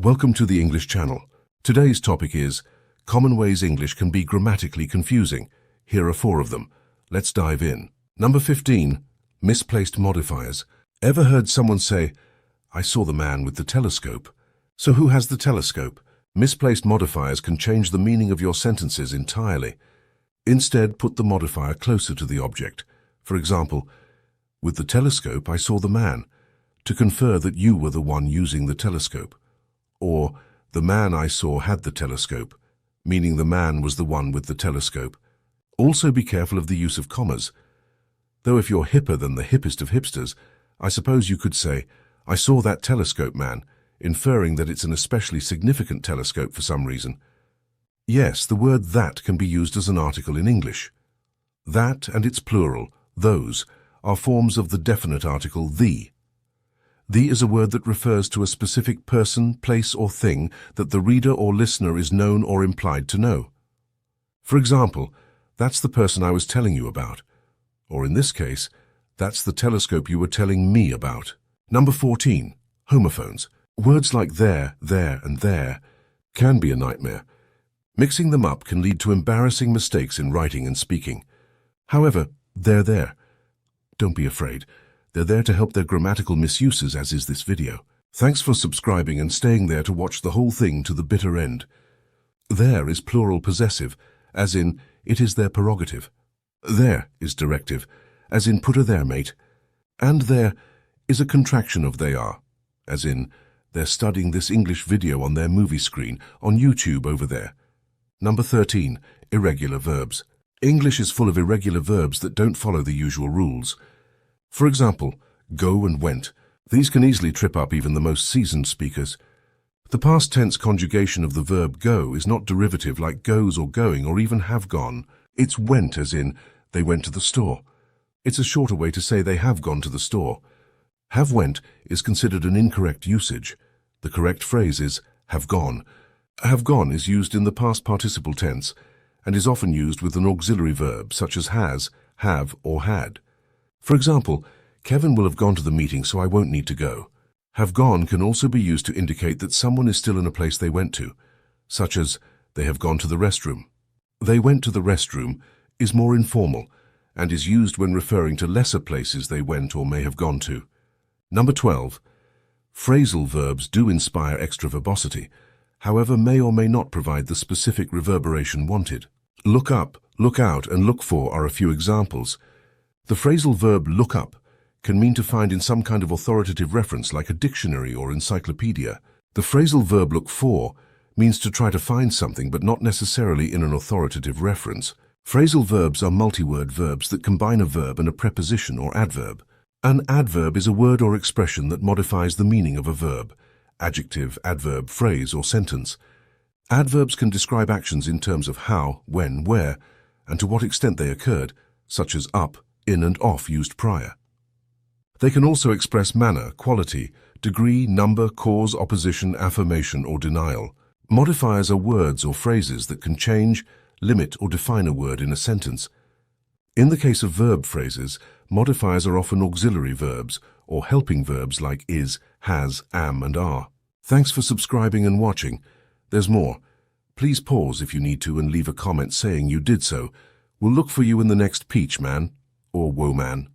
Welcome to the English channel. Today's topic is common ways English can be grammatically confusing. Here are 4 of them. Let's dive in. Number 15, misplaced modifiers. Ever heard someone say, "I saw the man with the telescope"? So who has the telescope? Misplaced modifiers can change the meaning of your sentences entirely. Instead, put the modifier closer to the object. For example, with the telescope I saw the man, to confer that you were the one using the telescope. Or, the man I saw had the telescope, meaning the man was the one with the telescope. Also be careful of the use of commas. Though if you're hipper than the hippest of hipsters, I suppose you could say, "I saw that telescope man," inferring that it's an especially significant telescope for some reason. Yes, the word that can be used as an article in English. That and its plural, those, are forms of the definite article the. The is a word that refers to a specific person, place, or thing that the reader or listener is known or implied to know. For example, "That's the person I was telling you about." Or in this case, "That's the telescope you were telling me about." Number 14, homophones. Words like there, and there can be a nightmare. Mixing them up can lead to embarrassing mistakes in writing and speaking. However, they're there. Don't be afraid. They're there to help their grammatical misuses, as is this video. Thanks for subscribing and staying there to watch the whole thing to the bitter end. There is plural possessive, as in, it is their prerogative. There is directive, as in, put her there, mate. And there is a contraction of they are, as in, they're studying this English video on their movie screen on YouTube over there. Number 13, irregular verbs. English is full of irregular verbs that don't follow the usual rules. For example, go and went. These can easily trip up even the most seasoned speakers. The past tense conjugation of the verb go is not derivative like goes or going or even have gone. It's went, as in, they went to the store. It's a shorter way to say they have gone to the store. Have went is considered an incorrect usage. The correct phrase is have gone. Have gone is used in the past participle tense and is often used with an auxiliary verb such as has, have, or had. For example, Kevin will have gone to the meeting, so I won't need to go. Have gone can also be used to indicate that someone is still in a place they went to, such as they have gone to the restroom. They went to the restroom is more informal and is used when referring to lesser places they went or may have gone to. Number 12. Phrasal verbs do inspire extra verbosity, however may or may not provide the specific reverberation wanted. Look up, look out, and look for are a few examples. The phrasal verb look up can mean to find in some kind of authoritative reference like a dictionary or encyclopedia. The phrasal verb look for means to try to find something but not necessarily in an authoritative reference. Phrasal verbs are multi-word verbs that combine a verb and a preposition or adverb. An adverb is a word or expression that modifies the meaning of a verb, adjective, adverb, phrase, or sentence. Adverbs can describe actions in terms of how, when, where, and to what extent they occurred, such as up, in, and off used prior. They can also express manner, quality, degree, number, cause, opposition, affirmation, or denial. Modifiers are words or phrases that can change, limit, or define a word in a sentence. In the case of verb phrases, modifiers are often auxiliary verbs or helping verbs like is, has, am, and are. Thanks for subscribing and watching. There's more. Please pause if you need to and leave a comment saying you did so. We'll look for you in the next peach man or woe man.